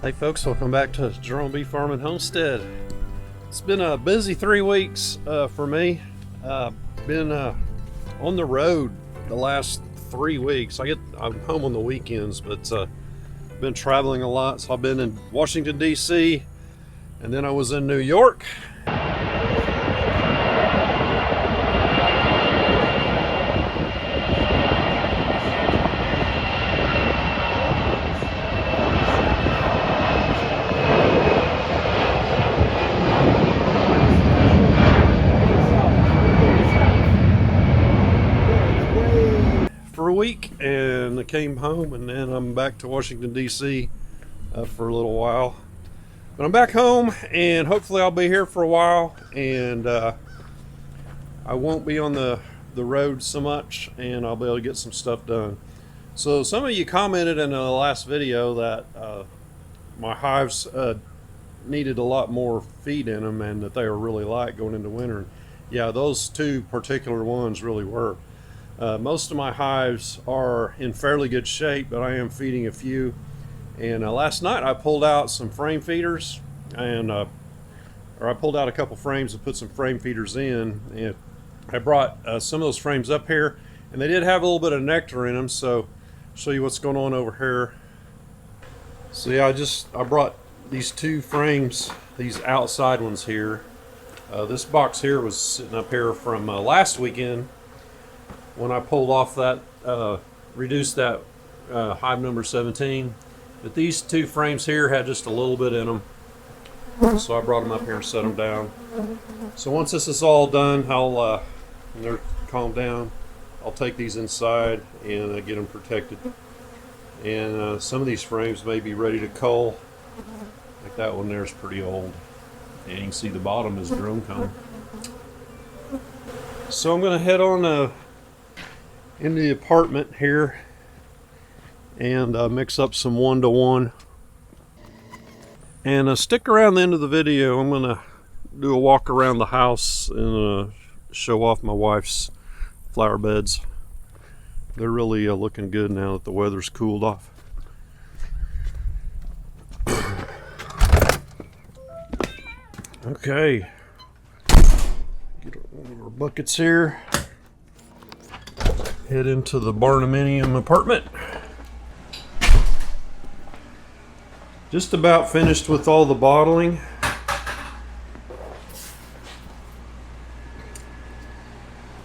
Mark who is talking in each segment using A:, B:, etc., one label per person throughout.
A: Hey folks, welcome back to Jerome Bee Farm and Homestead. It's been a busy 3 weeks for me. Been on the road the last 3 weeks. I'm home on the weekends, but been traveling a lot. So I've been in Washington D.C. and then I was in New York. For a week, and I came home, and then I'm back to Washington D.C. For a little while. But I'm back home, and hopefully I'll be here for a while, and I won't be on the road so much, and I'll be able to get some stuff done. So some of you commented in the last video that my hives needed a lot more feed in them, and that they were really light going into winter. Yeah, those two particular ones really were. Most of my hives are in fairly good shape, but I am feeding a few. And last night I pulled out some frame feeders, and or I pulled out a couple frames and put some frame feeders in. And I brought some of those frames up here, and they did have a little bit of nectar in them. So I'll show you what's going on over here. So yeah, I brought these two frames, these outside ones here. This box here was sitting up here from last weekend, when I pulled off that, reduced that hive number 17. But these two frames here had just a little bit in them. So I brought them up here and set them down. So once this is all done, when they're calmed down, I'll take these inside and get them protected. And some of these frames may be ready to cull. Like that one there is pretty old. And you can see the bottom is Jerome comb. So I'm going to head on into the apartment here and mix up some 1-to-1, and stick around the end of the video. I'm gonna do a walk around the house and show off my wife's flower beds. They're really looking good now that the weather's cooled off. Okay, get one of our buckets here. Head into the barnuminium apartment. Just about finished with all the bottling.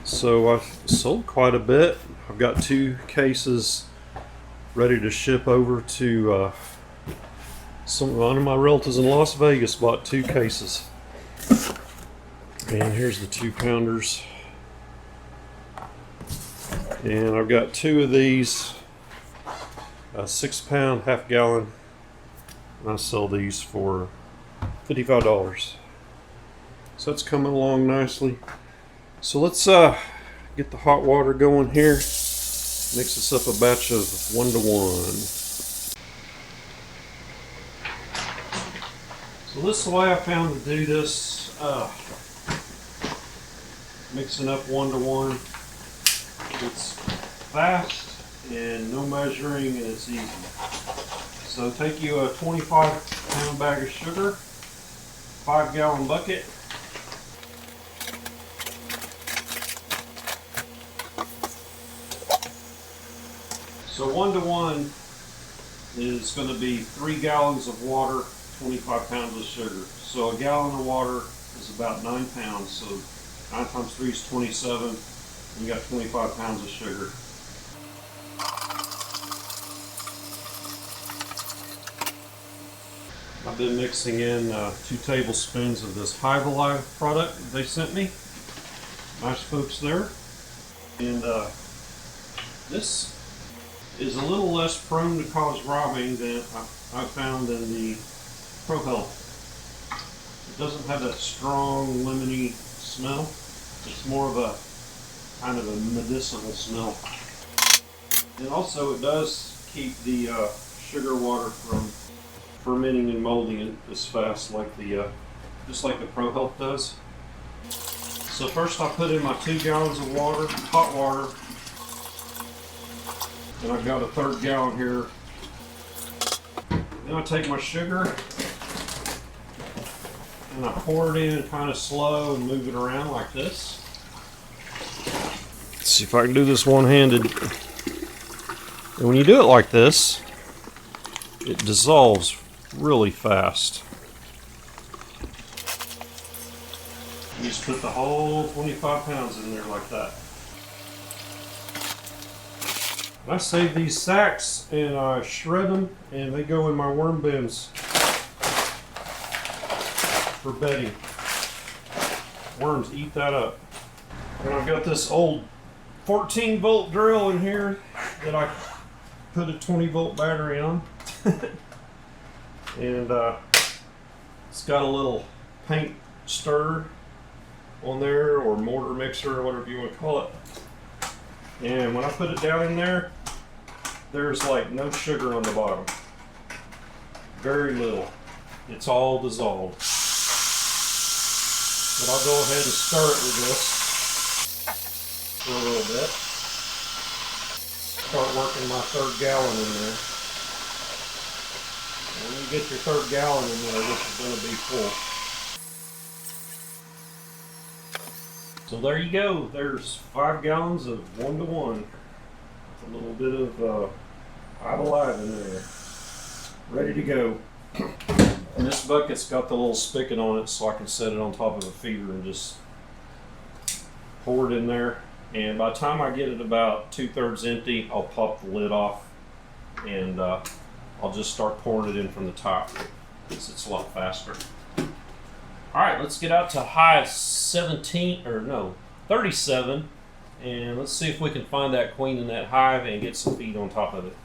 A: So I've sold quite a bit. I've got 2 cases ready to ship over to one of my relatives in Las Vegas. Bought 2 cases. And here's the 2-pounders. And I've got 2 of these, a 6-pound, half-gallon, and I sell these for $55. So that's coming along nicely. So let's get the hot water going here. Mix this up a batch of 1-to-1. So this is the way I found to do this, mixing up 1-to-1. It's fast and no measuring, and it's easy. So take you a 25-pound bag of sugar, 5-gallon bucket. So 1-to-1 is going to be 3 gallons of water, 25 pounds of sugar. So a gallon of water is about 9 pounds. So 9 times 3 is 27. You got 25 pounds of sugar. I've been mixing in 2 tablespoons of this Hive product that they sent me. Nice folks there. And this is a little less prone to cause robbing than I found in the Pro Health. It doesn't have that strong lemony smell. It's more of a kind of a medicinal smell. And also it does keep the sugar water from fermenting and molding it as fast like just like the Pro Health does. So first I put in my 2 gallons of water, hot water, and I've got a 1/3 gallon here. Then I take my sugar and I pour it in kind of slow and move it around like this. Let's see if I can do this one-handed. And when you do it like this, it dissolves really fast. You just put the whole 25 pounds in there like that. I save these sacks and I shred them and they go in my worm bins for bedding. Worms eat that up. And I've got this old 14-volt drill in here that I put a 20-volt battery on. And it's got a little paint stir on there, or mortar mixer, or whatever you want to call it. And when I put it down in there, there's like no sugar on the bottom. Very little. It's all dissolved. But I'll go ahead and stir it with this for a little bit. Start working my 3rd gallon in there. And when you get your 3rd gallon in there, this is going to be full. So there you go. There's 5 gallons of 1-to-1. A little bit of Hive Alive in there. Ready to go. And this bucket's got the little spigot on it, so I can set it on top of a feeder and just pour it in there. And by the time I get it about 2/3 empty, I'll pop the lid off and I'll just start pouring it in from the top because it's a lot faster. Alright, let's get out to hive 37, and let's see if we can find that queen in that hive and get some feed on top of it.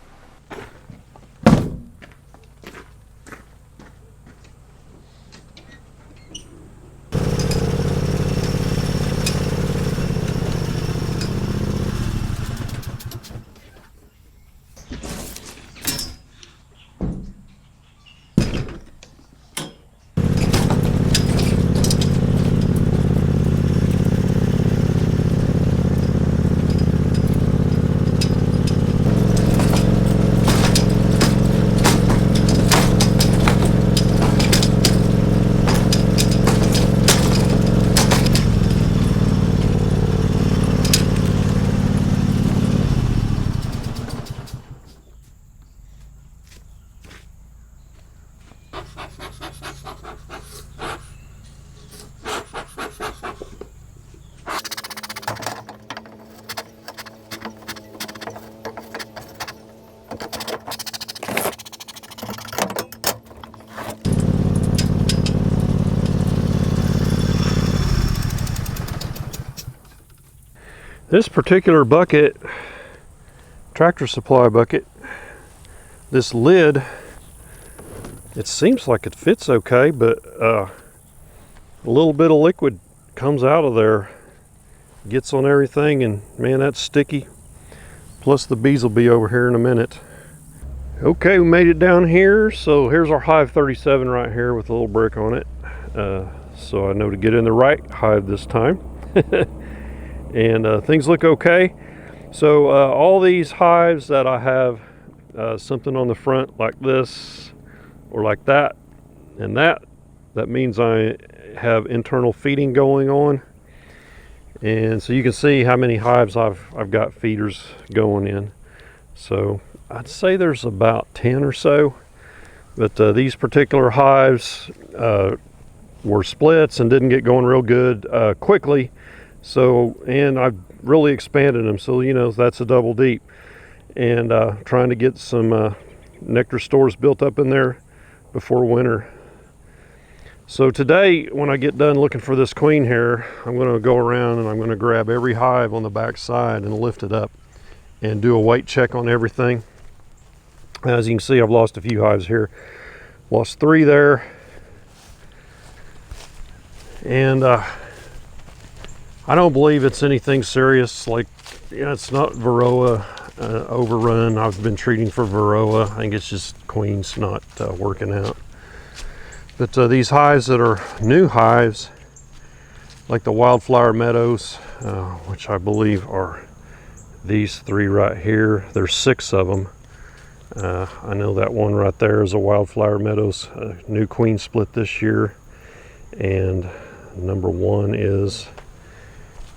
A: This particular bucket, Tractor Supply bucket, this lid, it seems like it fits okay, but a little bit of liquid comes out of there, gets on everything, and man, that's sticky. Plus the bees will be over here in a minute. Okay, we made it down here. So here's our Hive 37 right here with a little brick on it. So I know to get in the right hive this time. And things look okay. So all these hives that I have something on the front like this or like that and that means I have internal feeding going on. And so you can see how many hives I've got feeders going in. So I'd say there's about 10 or so, but these particular hives were splits and didn't get going real good quickly. So, and I've really expanded them, so you know, that's a double deep. And trying to get some nectar stores built up in there before winter. So today, when I get done looking for this queen here, I'm going to go around and I'm going to grab every hive on the back side and lift it up and do a weight check on everything. As you can see, I've lost a few hives here. Lost 3 there. And I don't believe it's anything serious. Like, yeah, it's not Varroa overrun. I've been treating for Varroa. I think it's just queens not working out. But these hives that are new hives, like the wildflower meadows, which I believe are these 3 right here. There's 6 of them. I know that one right there is a Wildflower Meadows new queen split this year, and number 1 is,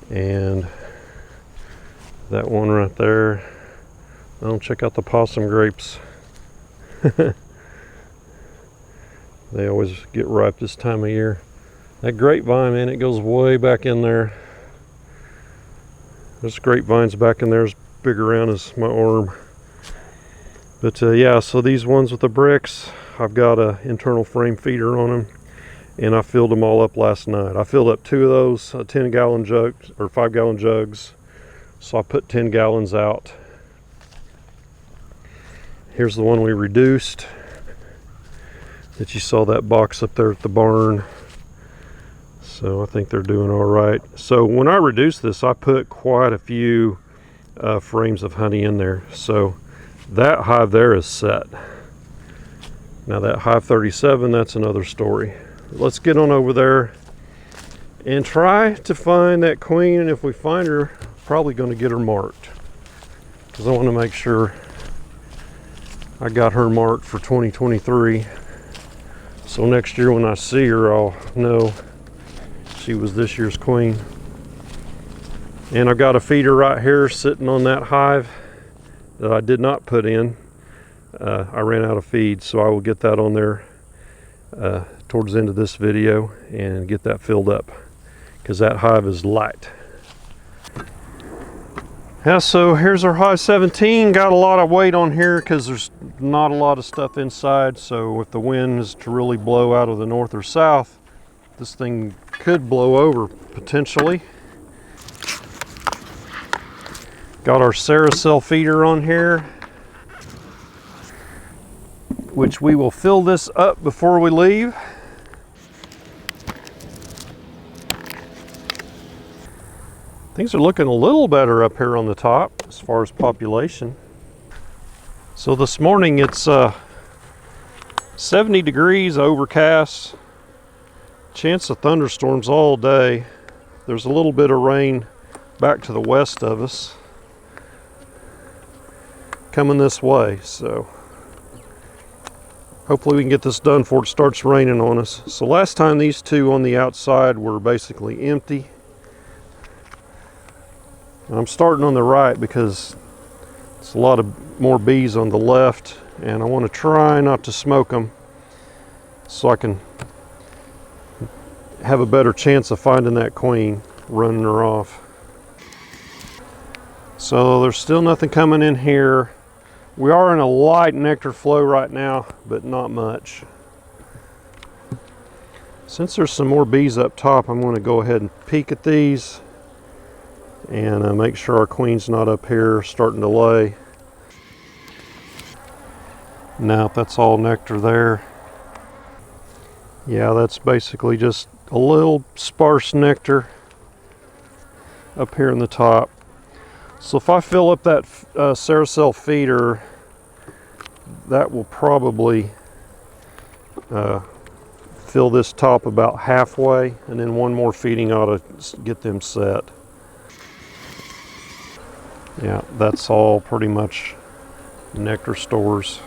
A: and that one right there. Oh, check out the possum grapes. They always get ripe this time of year. That grapevine, man, it goes way back in there. This grapevine's back in there as big around as my arm. But yeah, so these ones with the bricks, I've got an internal frame feeder on them, and I filled them all up last night. I filled up 2 of those 10-gallon jugs or 5-gallon jugs, so I put 10 gallons out. Here's the one we reduced that you saw, that box up there at the barn. So I think they're doing all right. So when I reduced this, I put quite a few frames of honey in there. So that hive there is set. Now that Hive 37, that's another story. Let's get on over there and try to find that queen, and if we find her, probably going to get her marked, because I want to make sure I got her marked for 2023. So next year when I see her, I'll know she was this year's queen. And I've got a feeder right here sitting on that hive that I did not put in. I ran out of feed, so I will get that on there towards the end of this video and get that filled up, because that hive is light. Yeah, so here's our Hive 17. Got a lot of weight on here because there's not a lot of stuff inside, so if the wind is to really blow out of the north or south, this thing could blow over potentially. Got our Carousel feeder on here, which we will fill this up before we leave. Things are looking a little better up here on the top as far as population. So this morning it's 70 degrees, overcast, chance of thunderstorms all day. There's a little bit of rain back to the west of us coming this way, so hopefully we can get this done before it starts raining on us. So last time these two on the outside were basically empty. I'm starting on the right because it's a lot of more bees on the left, and I want to try not to smoke them so I can have a better chance of finding that queen, running her off. So there's still nothing coming in here. We are in a light nectar flow right now, but not much. Since there's some more bees up top, I'm going to go ahead and peek at these and make sure our queen's not up here starting to lay. Now that's all nectar there. Yeah, that's basically just a little sparse nectar up here in the top. So if I fill up that Carousel feeder, that will probably fill this top about halfway, and then one more feeding ought to get them set. Yeah, that's all pretty much nectar stores.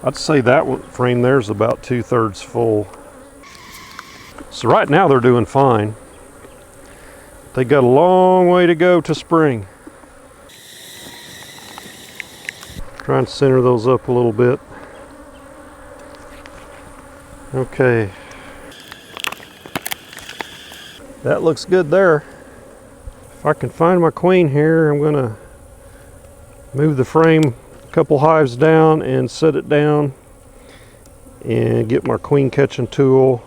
A: I'd say that frame there is about 2/3 full. So right now they're doing fine. They got a long way to go to spring. Trying to center those up a little bit. Okay. That looks good there. If I can find my queen here, I'm gonna move the frame a couple hives down and set it down and get my queen catching tool,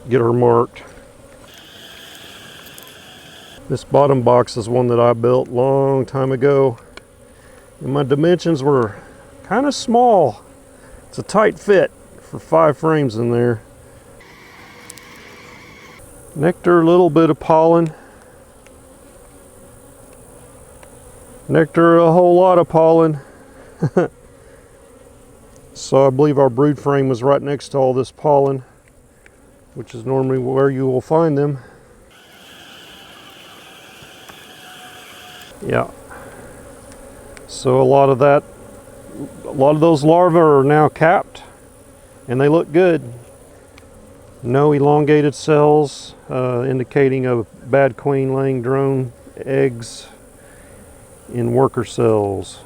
A: get her marked. This bottom box is one that I built a long time ago, and my dimensions were kind of small. It's a tight fit for 5 frames in there. Nectar, a little bit of pollen. Nectar, a whole lot of pollen. So I believe our brood frame was right next to all this pollen, which is normally where you will find them. Yeah. So a lot of that a lot of those larvae are now capped, and they look good. No elongated cells, indicating a bad queen laying drone eggs in worker cells.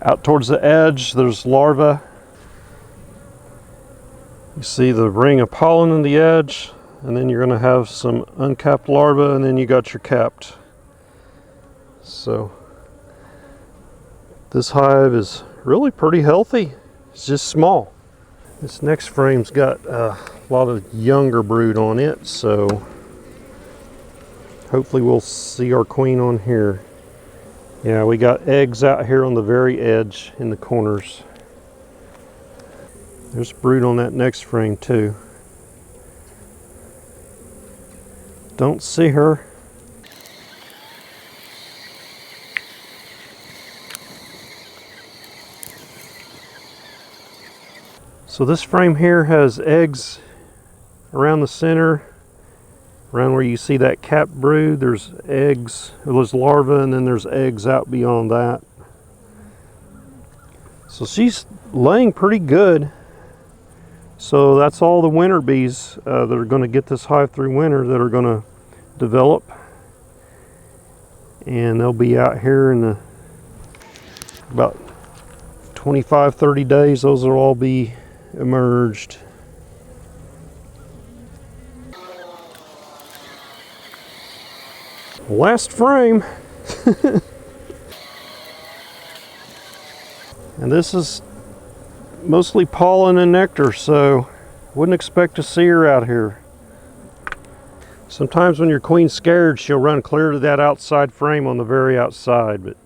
A: Out towards the edge, there's larvae. You see the ring of pollen in the edge, and then you're going to have some uncapped larvae, and then you got your capped. So this hive is really pretty healthy. It's just small. This next frame's got a lot of younger brood on it, so hopefully we'll see our queen on here. Yeah, we got eggs out here on the very edge in the corners. There's brood on that next frame too. Don't see her. So this frame here has eggs around the center, around where you see that capped brood. There's eggs, there's larvae, and then there's eggs out beyond that. So she's laying pretty good. So that's all the winter bees that are going to get this hive through winter that are going to develop. And they'll be out here in about 25-30 days. Those will all be emerged. Last frame. And this is mostly pollen and nectar, so wouldn't expect to see her out here. Sometimes when your queen's scared, she'll run clear to that outside frame on the very outside, but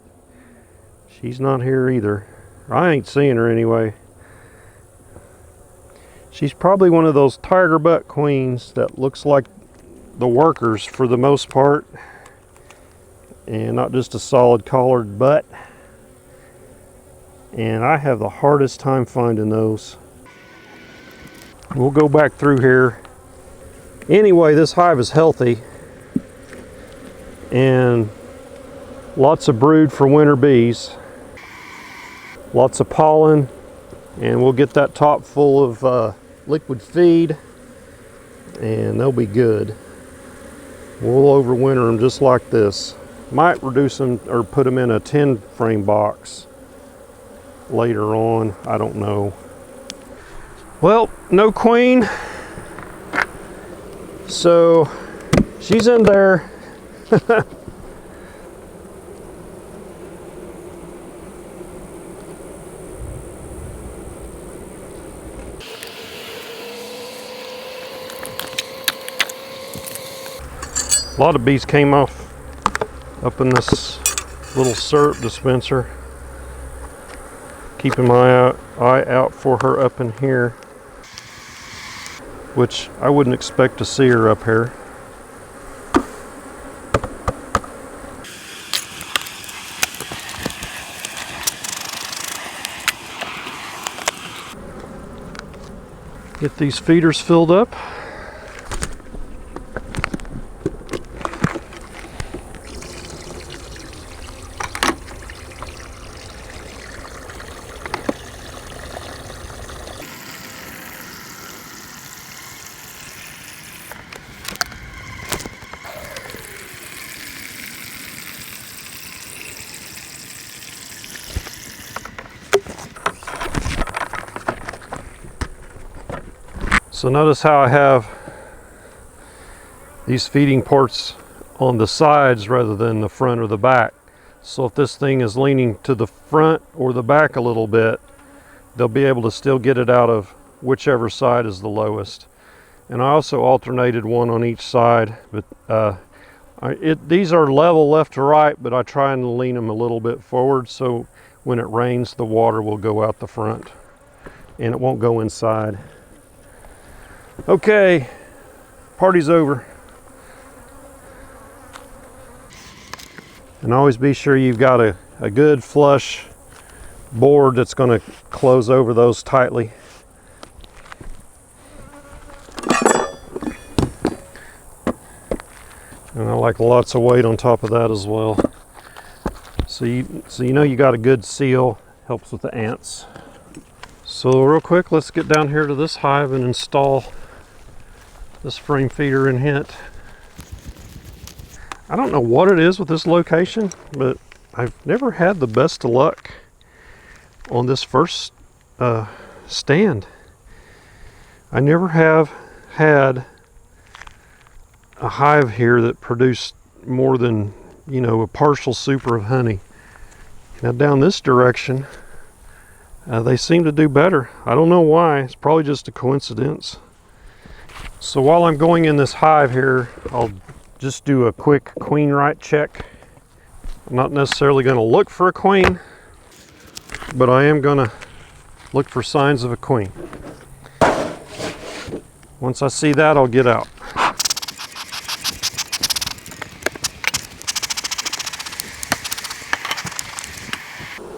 A: she's not here either. I ain't seeing her anyway. She's probably one of those tiger butt queens that looks like the workers for the most part, and not just a solid collared butt. And I have the hardest time finding those. We'll go back through here. Anyway, this hive is healthy and lots of brood for winter bees. Lots of pollen, and we'll get that top full of liquid feed, and they'll be good. We'll overwinter them just like this. Might reduce them or put them in a 10 frame box later on, I don't know. Well, no queen, so she's in there. A lot of bees came off up in this little syrup dispenser. Keeping my eye out for her up in here, which I wouldn't expect to see her up here. Get these feeders filled up. So notice how I have these feeding ports on the sides rather than the front or the back. So if this thing is leaning to the front or the back a little bit, they'll be able to still get it out of whichever side is the lowest. And I also alternated one on each side, but these are level left to right, but I try and lean them a little bit forward so when it rains the water will go out the front and it won't go inside. Okay, party's over. And always be sure you've got a good flush board that's going to close over those tightly. And I like lots of weight on top of that as well. So you know you got a good seal, helps with the ants. So real quick, let's get down here to this hive and install this frame feeder in hint. I don't know what it is with this location, but I've never had the best of luck on this first stand. I never have had a hive here that produced more than, you know, a partial super of honey. Now down this direction, they seem to do better. I don't know why. It's probably just a coincidence. So while I'm going in this hive here, I'll just do a quick queen right check. I'm not necessarily going to look for a queen, but I am going to look for signs of a queen. Once I see that, I'll get out.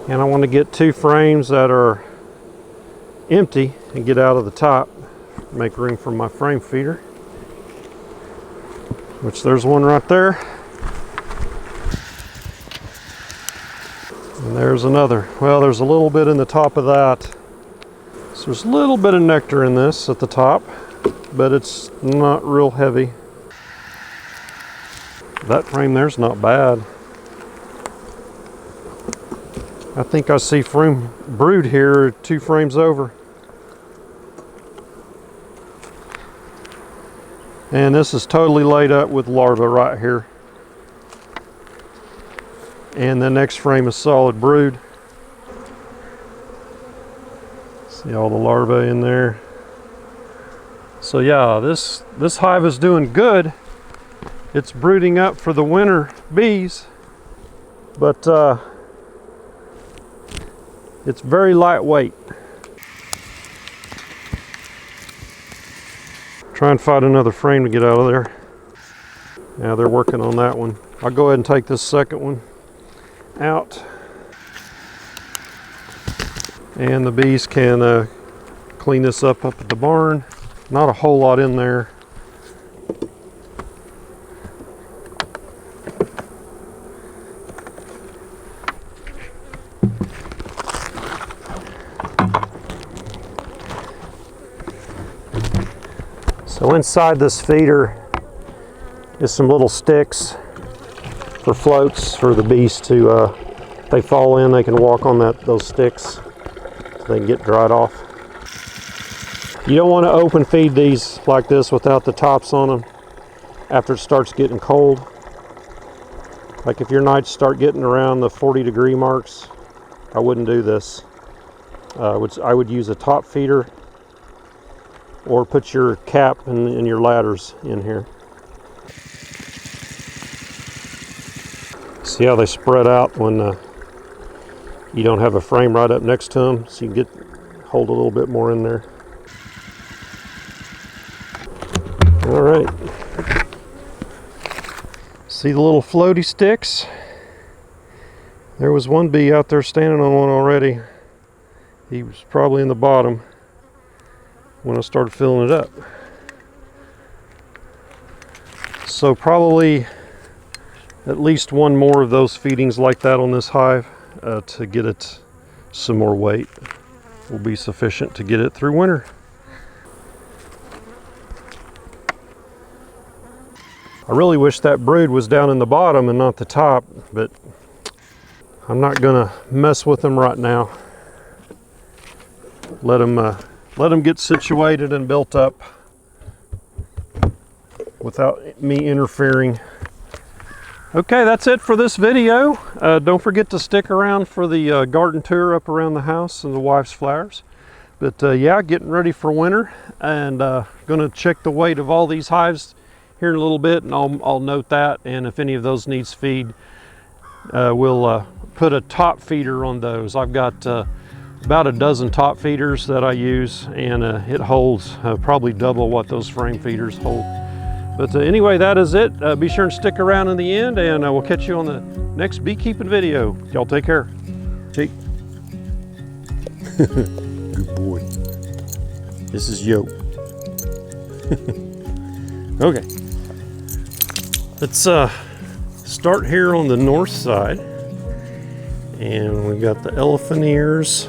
A: And I want to get 2 frames that are empty and get out of the top, make room for my frame feeder, which there's one right there. And there's another. Well, there's a little bit in the top of that. So there's a little bit of nectar in this at the top, but it's not real heavy. That frame there's not bad. I think I see frame brood here 2 frames over. And this is totally laid up with larvae right here. And the next frame is solid brood. See all the larvae in there. So yeah, this hive is doing good. It's brooding up for the winter bees, but it's very lightweight. Try and find another frame to get out of there. Yeah, they're working on that one. I'll go ahead and take this second one out. And the bees can clean this up at the barn. Not a whole lot in there. So inside this feeder is some little sticks for floats for the bees to, if they fall in, they can walk on those sticks so they can get dried off. You don't want to open feed these like this without the tops on them after it starts getting cold. Like if your nights start getting around the 40-degree marks, I wouldn't do this. I would use a top feeder, or put your cap and your ladders in here. See how they spread out when you don't have a frame right up next to them, so you can hold a little bit more in there. All right. See the little floaty sticks? There was one bee out there standing on one already. He was probably in the bottom when I started filling it up. So probably at least one more of those feedings like that on this hive to get it some more weight will be sufficient to get it through winter. I really wish that brood was down in the bottom and not the top, but I'm not gonna mess with them right now. Let them get situated and built up without me interfering. Okay, that's it for this video. Don't forget to stick around for the garden tour up around the house and the wife's flowers. But yeah, getting ready for winter, and gonna check the weight of all these hives here in a little bit, and I'll note that, and if any of those needs feed, we'll put a top feeder on those. I've got about a dozen top feeders that I use, and it holds probably double what those frame feeders hold. But anyway, that is it. Be sure and stick around in the end, and we'll catch you on the next beekeeping video. Y'all take care. Jake. Good boy. This is Yo. Okay. Let's start here on the north side. And we got the elephant ears,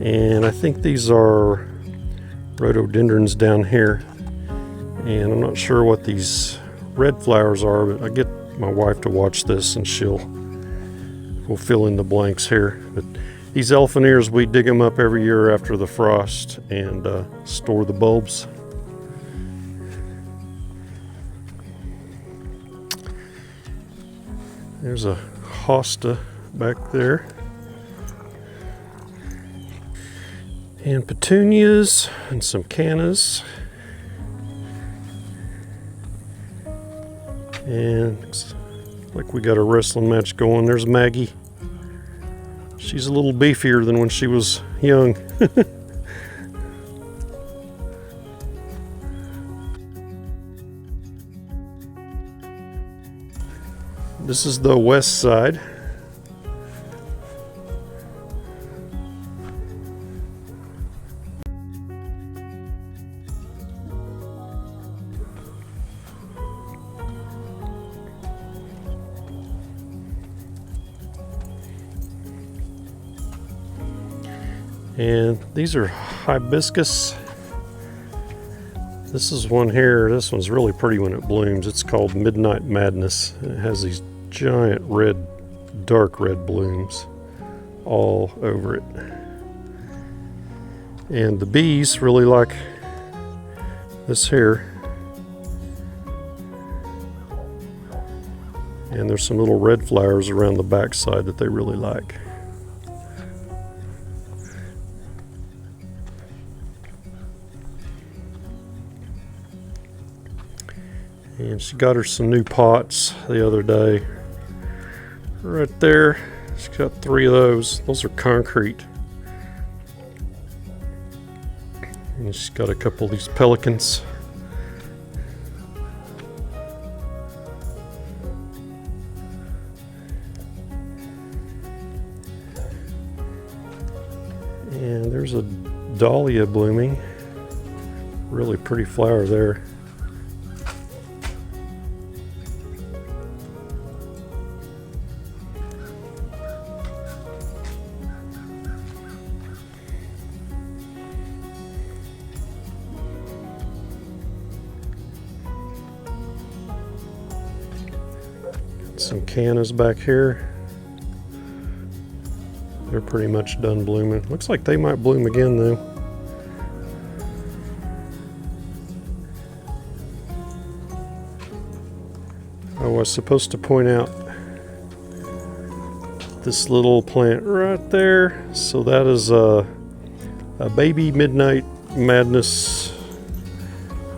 A: and I think these are rhododendrons down here. And I'm not sure what these red flowers are, but I get my wife to watch this and we'll fill in the blanks here. But these elephant ears, we dig them up every year after the frost and store the bulbs. There's a hosta back there. And petunias and some cannas. And looks like we got a wrestling match going. There's Maggie. She's a little beefier than when she was young. This is the west side. And these are hibiscus. This is one here. This one's really pretty when it blooms. It's called Midnight Madness. It has these giant red, dark red blooms all over it. And the bees really like this here. And there's some little red flowers around the backside that they really like. And she got her some new pots the other day. Right there, she's got 3 of those. Those are concrete. And she's got a couple of these pelicans. And there's a dahlia blooming. Really pretty flower there. Some cannas back here. They're pretty much done blooming. Looks like they might bloom again though. I was supposed to point out this little plant right there. So that is a baby Midnight Madness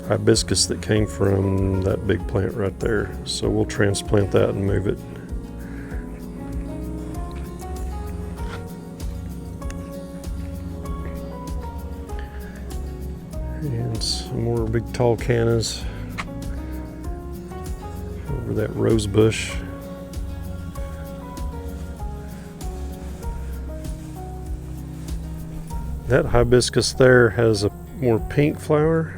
A: hibiscus that came from that big plant right there. So we'll transplant that and move it. And some more big tall cannas over that rose bush. That hibiscus there has a more pink flower.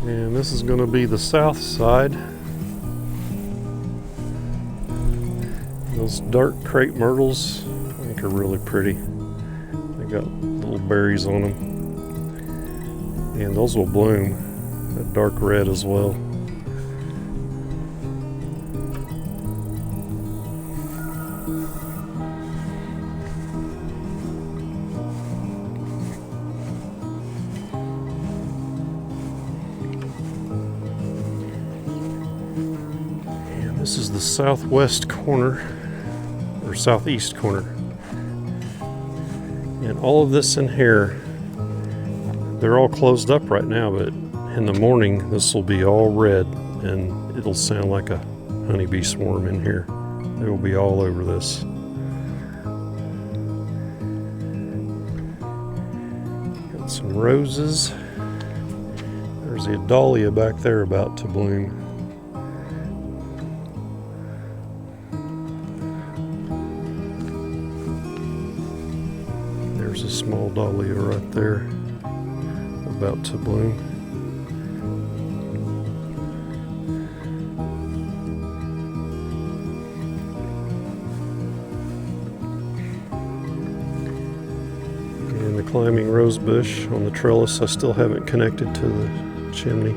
A: And this is going to be the south side. Those dark crepe myrtles, I think, are really pretty. They got little berries on them. And those will bloom, that dark red as well. This is the southwest corner, or southeast corner. And all of this in here, they're all closed up right now, but in the morning this will be all red and it'll sound like a honeybee swarm in here. They will be all over this. Got some roses. There's a dahlia back there about to bloom. There's a small dahlia right there, about to bloom. And the climbing rose bush on the trellis, I still haven't connected to the chimney.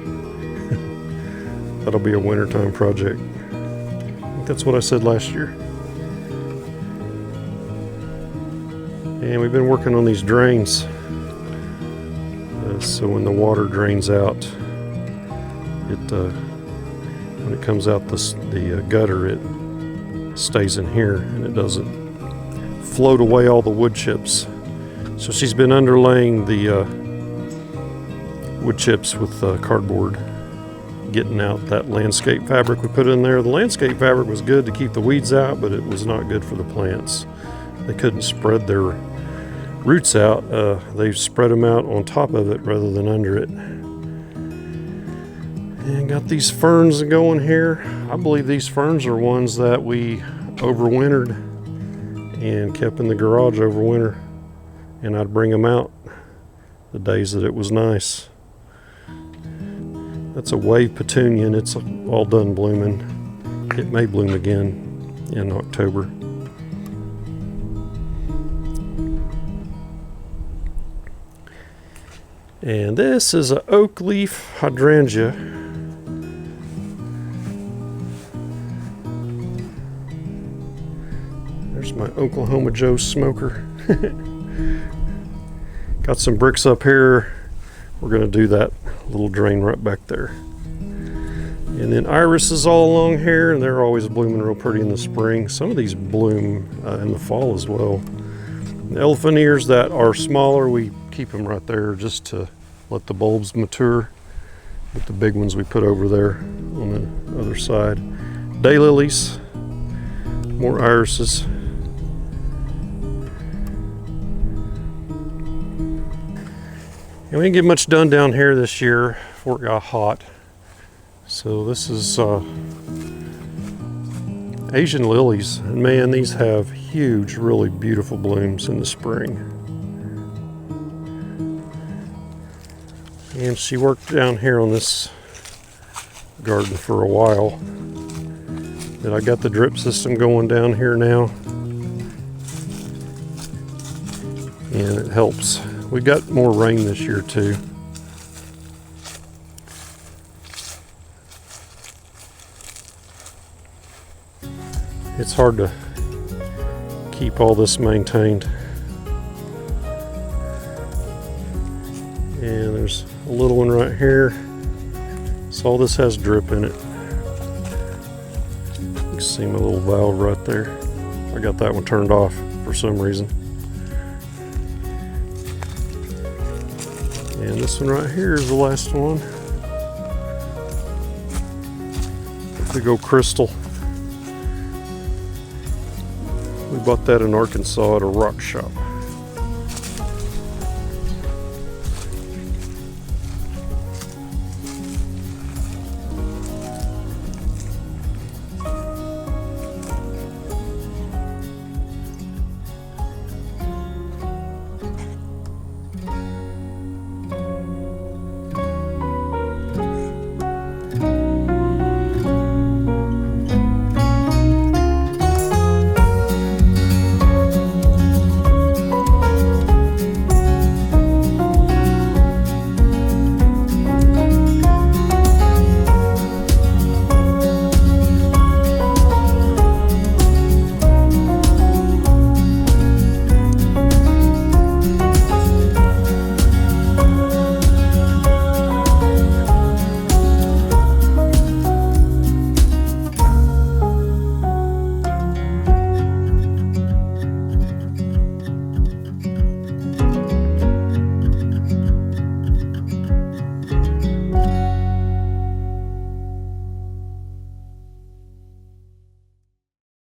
A: That'll be a wintertime project. I think that's what I said last year. And we've been working on these drains. So when the water drains out, when it comes out the gutter, it stays in here and it doesn't float away all the wood chips. So she's been underlaying the wood chips with cardboard, getting out that landscape fabric we put in there. The landscape fabric was good to keep the weeds out, but it was not good for the plants. They couldn't spread their roots out. They spread them out on top of it rather than under it. And got these ferns going here. I believe these ferns are ones that we overwintered and kept in the garage over winter. And I'd bring them out the days that it was nice. That's a wave petunia, and it's all done blooming. It may bloom again in October. And this is an oak leaf hydrangea. There's my Oklahoma Joe smoker. Got some bricks up here. We're going to do that little drain right back there. And then irises all along here, and they're always blooming real pretty in the spring. Some of these bloom in the fall as well. The elephant ears that are smaller, we keep them right there just to let the bulbs mature. But the big ones we put over there on the other side. Daylilies, more irises. And we didn't get much done down here this year before it got hot. So this is Asian lilies. And man, these have huge, really beautiful blooms in the spring. And she worked down here on this garden for a while. But I got the drip system going down here now. And it helps. We got more rain this year too. It's hard to keep all this maintained. And there's a little one right here. So all this has drip in it. You can see my little valve right there. I got that one turned off for some reason. And this one right here is the last one. Big old crystal. We bought that in Arkansas at a rock shop.